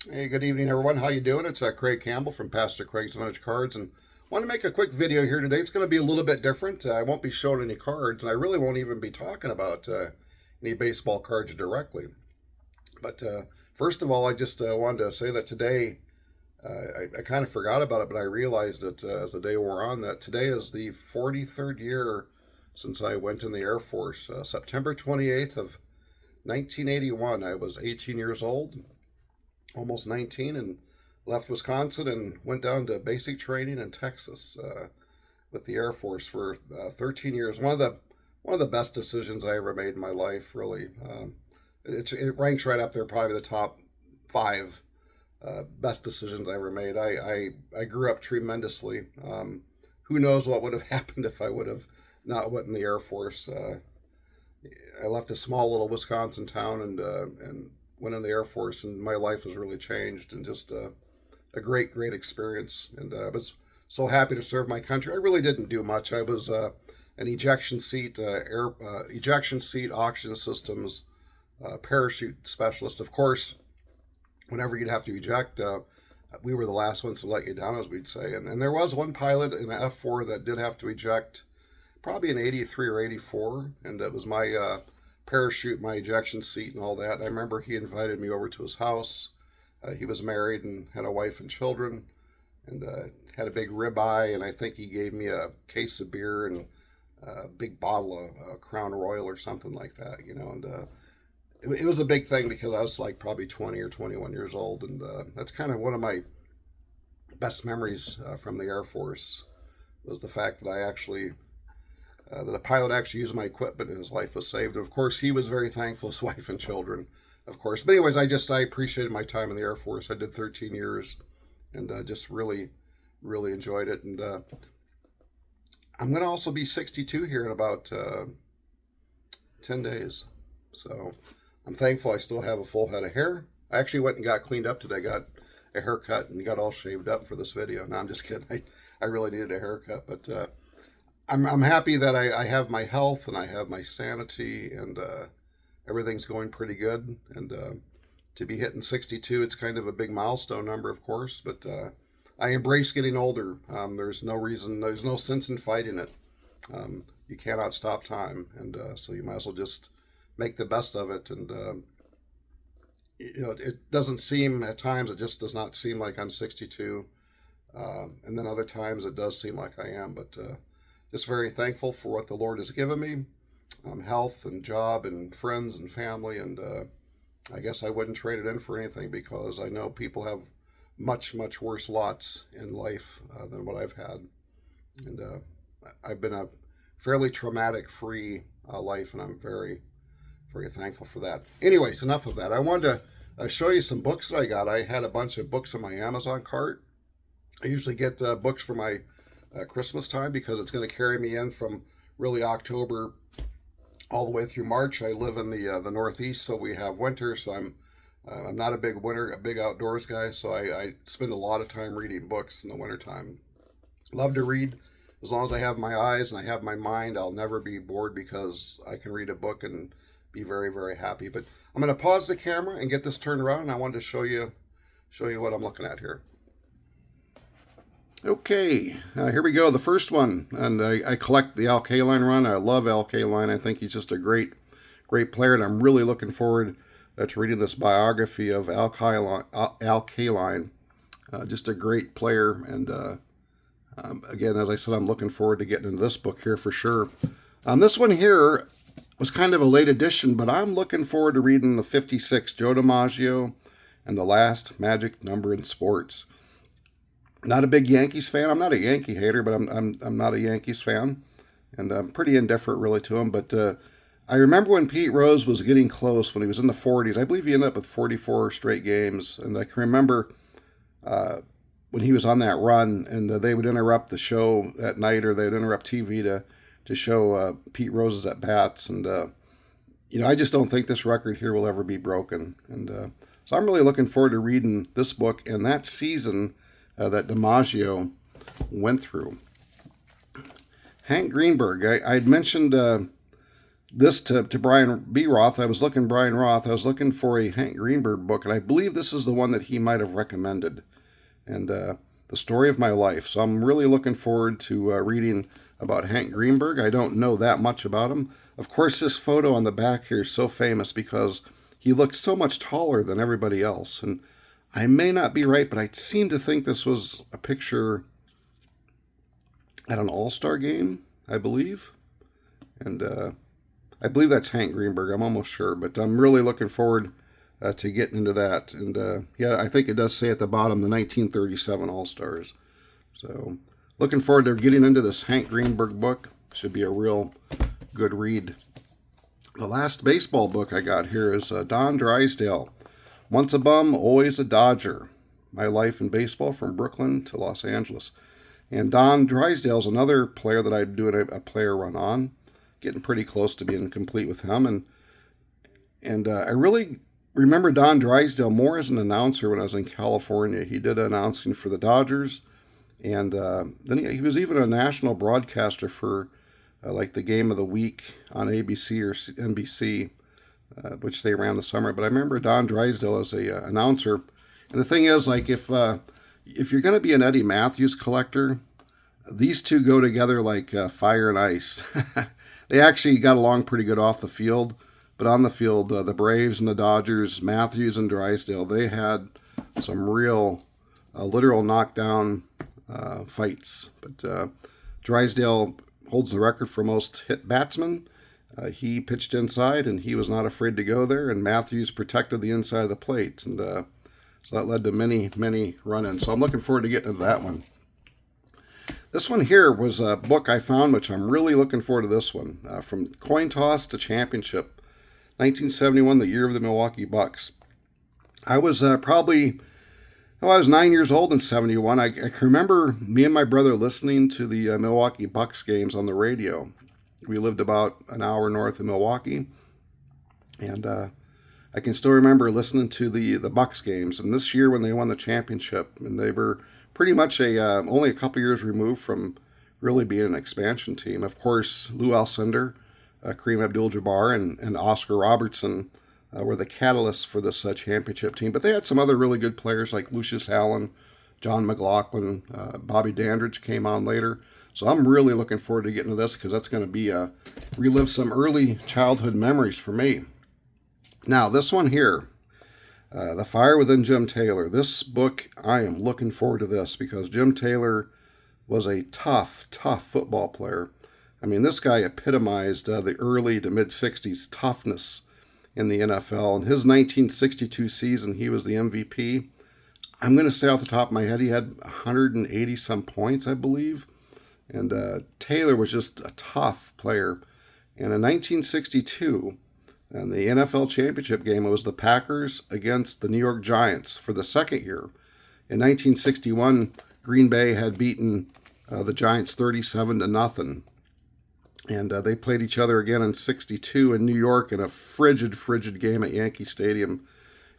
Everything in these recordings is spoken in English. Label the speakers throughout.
Speaker 1: Hey, good evening, everyone. How you doing? It's Craig Campbell from Pastor Craig's Vintage Cards, and want to make a quick video here today. It's going to be a little bit different. I won't be showing any cards, and I really won't even be talking about any baseball cards directly. But first of all, I just wanted to say that today, I kind of forgot about it, but I realized that as the day wore on, that today is the 43rd year since I went in the Air Force. September 28th of 1981, I was 18 years old, almost 19, and left Wisconsin and went down to basic training in Texas with the Air Force for 13 years. One of the best decisions I ever made in my life. Really, it ranks right up there, probably the top five best decisions I ever made. I grew up tremendously. Who knows what would have happened if I would have not went in the Air Force? I left a small little Wisconsin town and went in the Air Force, and my life was really changed, and just a great experience. And I was so happy to serve my country. I really didn't do much. I was an ejection seat oxygen systems parachute specialist. Of course, whenever you'd have to eject, we were the last ones to let you down, as we'd say. And there was one pilot in the F4 that did have to eject, probably in 83 or 84, and it was my parachute, my ejection seat, and all that. I remember he invited me over to his house. He was married and had a wife and children, and had a big ribeye, and I think he gave me a case of beer and a big bottle of Crown Royal or something like that, And it was a big thing because I was like probably 20 or 21 years old, and that's kind of one of my best memories from the Air Force, was the fact that that a pilot actually used my equipment and his life was saved. And of course, he was very thankful, his wife and children, of course. But anyways, I appreciated my time in the Air Force. I did 13 years, and just really enjoyed it. And I'm going to also be 62 here in about 10 days. So I'm thankful I still have a full head of hair. I actually went and got cleaned up today, got a haircut, and got all shaved up for this video. No, I'm just kidding. I really needed a haircut, but I'm happy that I have my health and I have my sanity, and everything's going pretty good. And to be hitting 62, it's kind of a big milestone number, of course, but I embrace getting older. There's no sense in fighting it. You cannot stop time, and so you might as well just make the best of it. And it doesn't seem, at times, it just does not seem like I'm 62, and then other times it does seem like I am, but just very thankful for what the Lord has given me, health and job and friends and family. And I guess I wouldn't trade it in for anything, because I know people have much worse lots in life than what I've had. And I've been a fairly traumatic free life, and I'm very thankful for that. Anyways, enough of that. I wanted to show you some books that I got. I had a bunch of books on my Amazon cart. I usually get books for my Christmas time, because it's going to carry me in from really October all the way through March. I live in the Northeast, so we have winter. So I'm not a big outdoors guy. So I spend a lot of time reading books in the wintertime. Love to read. As long as I have my eyes and I have my mind, I'll never be bored, because I can read a book and be very happy. But I'm going to pause the camera and get this turned around, and I wanted to show you what I'm looking at here. Okay, here we go. The first one, and I collect the Al Kaline run. I love Al Kaline. I think he's just a great player, and I'm really looking forward to reading this biography of Al Kaline. Just a great player, and again, as I said, I'm looking forward to getting into this book here for sure. This one here was kind of a late edition, but I'm looking forward to reading the 56, Joe DiMaggio, and the last magic number in sports. Not a big Yankees fan. I'm not a Yankee hater, but I'm not a Yankees fan, and I'm pretty indifferent really to him. But I remember when Pete Rose was getting close, when he was in the 40s. I believe he ended up with 44 straight games, and I can remember when he was on that run, and they would interrupt the show at night, or they'd interrupt TV to show Pete Rose's at bats, and I just don't think this record here will ever be broken, and so I'm really looking forward to reading this book and that season that DiMaggio went through. Hank Greenberg, I had mentioned this to Brian B. Roth. I was looking for a Hank Greenberg book, and I believe this is the one that he might have recommended. And the story of my life. So I'm really looking forward to reading about Hank Greenberg. I don't know that much about him. Of course, this photo on the back here is so famous because he looks so much taller than everybody else. And I may not be right, but I seem to think this was a picture at an All-Star game, I believe. And I believe that's Hank Greenberg. I'm almost sure, but I'm really looking forward to getting into that. And yeah, I think it does say at the bottom the 1937 All-Stars. So looking forward to getting into this Hank Greenberg book. Should be a real good read. The last baseball book I got here is Don Drysdale. Once a Bum, Always a Dodger. My Life in Baseball from Brooklyn to Los Angeles. And Don Drysdale is another player that I'm doing a player run on. Getting pretty close to being complete with him. And I really remember Don Drysdale more as an announcer when I was in California. He did announcing for the Dodgers. And then he was even a national broadcaster for like the Game of the Week on ABC or NBC, which they ran the summer. But I remember Don Drysdale as a announcer. And the thing is, like, if you're going to be an Eddie Matthews collector, these two go together like fire and ice. They actually got along pretty good off the field, but on the field, the Braves and the Dodgers, Matthews and Drysdale, they had some real literal knockdown fights. But Drysdale holds the record for most hit batsmen. He pitched inside, and he was not afraid to go there, and Matthews protected the inside of the plate. And so that led to many, many run-ins. So I'm looking forward to getting into that one. This one here was a book I found, which I'm really looking forward to this one. From Coin Toss to Championship, 1971, the year of the Milwaukee Bucks. I was I was 9 years old in 71. I can remember me and my brother listening to the Milwaukee Bucks games on the radio. We lived about an hour north of Milwaukee. And I can still remember listening to the Bucks games. And this year when they won the championship, and they were pretty much only a couple years removed from really being an expansion team. Of course, Lou Alcindor, Kareem Abdul-Jabbar, and Oscar Robertson were the catalysts for this championship team. But they had some other really good players like Lucius Allen, John McLaughlin, Bobby Dandridge came on later. So I'm really looking forward to getting to this because that's going to be relive some early childhood memories for me. Now, this one here, The Fire Within Jim Taylor. This book, I am looking forward to this because Jim Taylor was a tough football player. I mean, this guy epitomized the early to mid-'60s toughness in the NFL. In his 1962 season, he was the MVP. I'm going to say off the top of my head, he had 180-some points, I believe. And Taylor was just a tough player. And in 1962, in the NFL championship game, it was the Packers against the New York Giants for the second year. In 1961, Green Bay had beaten the Giants 37-0. And they played each other again in 62 in New York in a frigid game at Yankee Stadium.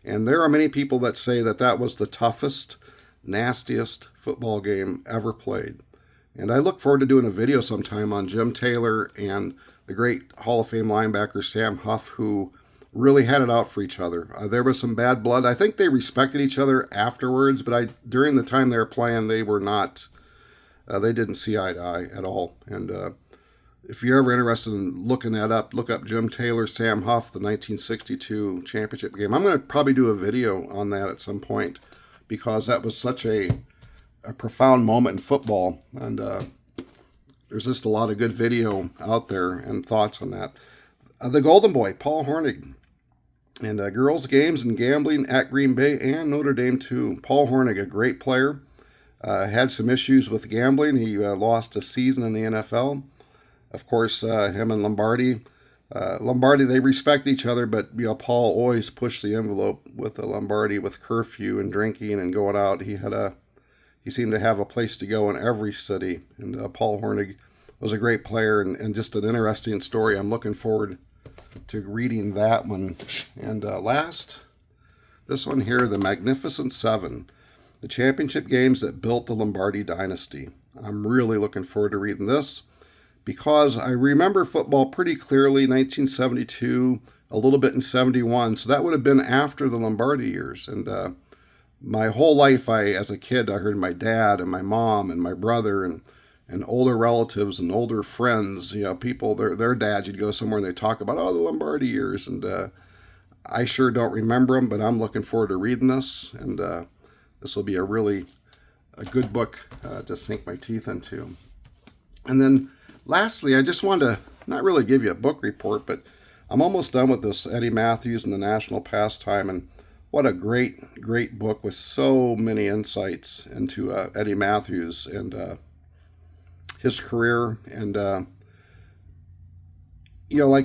Speaker 1: And there are many people that say that that was the toughest, nastiest football game ever played. And I look forward to doing a video sometime on Jim Taylor and the great Hall of Fame linebacker Sam Huff, who really had it out for each other. There was some bad blood. I think they respected each other afterwards, but during the time they were playing, they were not, they didn't see eye to eye at all. And if you're ever interested in looking that up, look up Jim Taylor, Sam Huff, the 1962 championship game. I'm going to probably do a video on that at some point because that was such a profound moment in football. And there's just a lot of good video out there and thoughts on that. The Golden Boy, Paul Hornung. And girls, games, and gambling at Green Bay and Notre Dame too. Paul Hornung, a great player. Had some issues with gambling. He lost a season in the NFL. Of course, him and Lombardi. Lombardi, they respect each other, but Paul always pushed the envelope with Lombardi with curfew and drinking and going out. He seemed to have a place to go in every city. And Paul Hornung was a great player and just an interesting story. I'm looking forward to reading that one. And last, this one here, The Magnificent Seven, the championship games that built the Lombardi dynasty. I'm really looking forward to reading this because I remember football pretty clearly, 1972, a little bit in 71. So that would have been after the Lombardi years. And my whole life, as a kid, I heard my dad and my mom and my brother and older relatives and older friends, people, their dads, you'd go somewhere and they talk about, oh, the Lombardi years. And I sure don't remember them, but I'm looking forward to reading this. And this will be a good book to sink my teeth into. And then lastly, I just wanted to not really give you a book report, but I'm almost done with this Eddie Mathews and the National Pastime. And what a great, great book with so many insights into Eddie Mathews and his career. And, like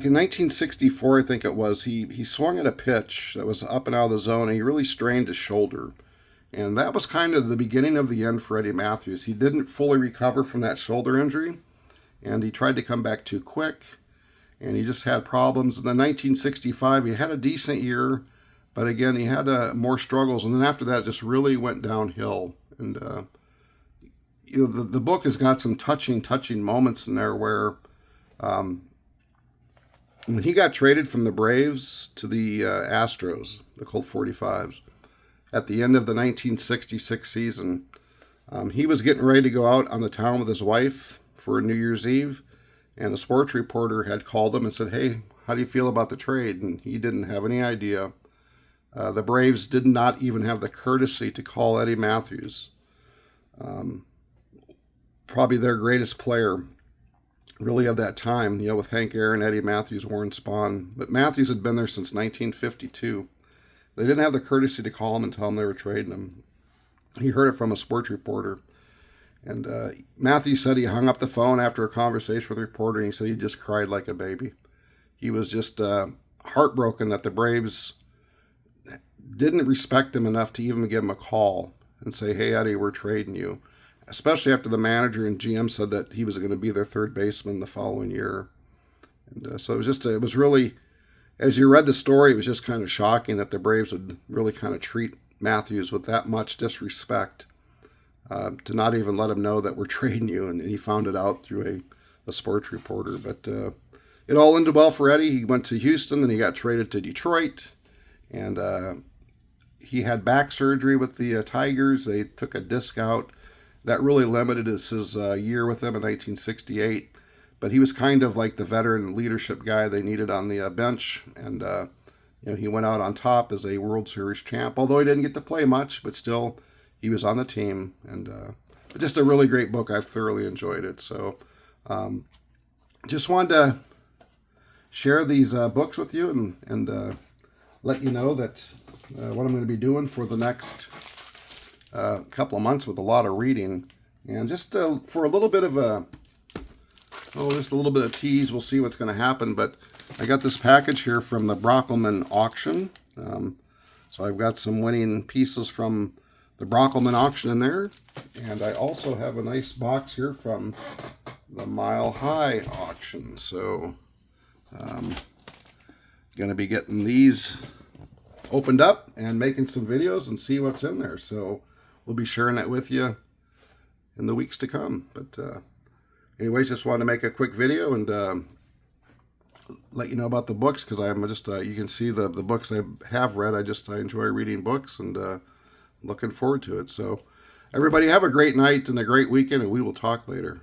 Speaker 1: in 1964, I think it was, he swung at a pitch that was up and out of the zone, and he really strained his shoulder. And that was kind of the beginning of the end for Eddie Mathews. He didn't fully recover from that shoulder injury, and he tried to come back too quick, and he just had problems. And then 1965, he had a decent year, but again, he had more struggles. And then after that, it just really went downhill. And the book has got some touching moments in there where when he got traded from the Braves to the Astros, the Colt 45s, at the end of the 1966 season, he was getting ready to go out on the town with his wife for New Year's Eve, and a sports reporter had called him and said, hey, how do you feel about the trade? And he didn't have any idea. The Braves did not even have the courtesy to call Eddie Mathews, probably their greatest player, really, of that time, with Hank Aaron, Eddie Mathews, Warren Spahn. But Mathews had been there since 1952. They didn't have the courtesy to call him and tell him they were trading him. He heard it from a sports reporter. And Mathews said he hung up the phone after a conversation with the reporter, and he said he just cried like a baby. He was just heartbroken that the Braves didn't respect him enough to even give him a call and say, hey, Eddie, we're trading you. Especially after the manager and GM said that he was going to be their third baseman the following year. And so it was really, as you read the story, it was just kind of shocking that the Braves would really kind of treat Mathews with that much disrespect, to not even let him know that we're trading you. And he found it out through a sports reporter. But it all ended well for Eddie. He went to Houston, then he got traded to Detroit. And he had back surgery with the Tigers. They took a disc out. That really limited his year with them in 1968. But he was kind of like the veteran leadership guy they needed on the bench. And, he went out on top as a World Series champ, although he didn't get to play much, but still he was on the team. And just a really great book. I've thoroughly enjoyed it. So just wanted to share these books with you and let you know that what I'm going to be doing for the next couple of months with a lot of reading. And just for a little bit of just a little bit of tease, we'll see what's going to happen. But I got this package here from the Brockelman auction. So I've got some winning pieces from the Brockelman auction in there. And I also have a nice box here from the Mile High auction. So going to be getting these opened up and making some videos and see what's in there. So we'll be sharing that with you in the weeks to come. But anyways, just wanted to make a quick video and let you know about the books, because I'm just, you can see the books I have read. I enjoy reading books and looking forward to it. So everybody have a great night and a great weekend, and we will talk later.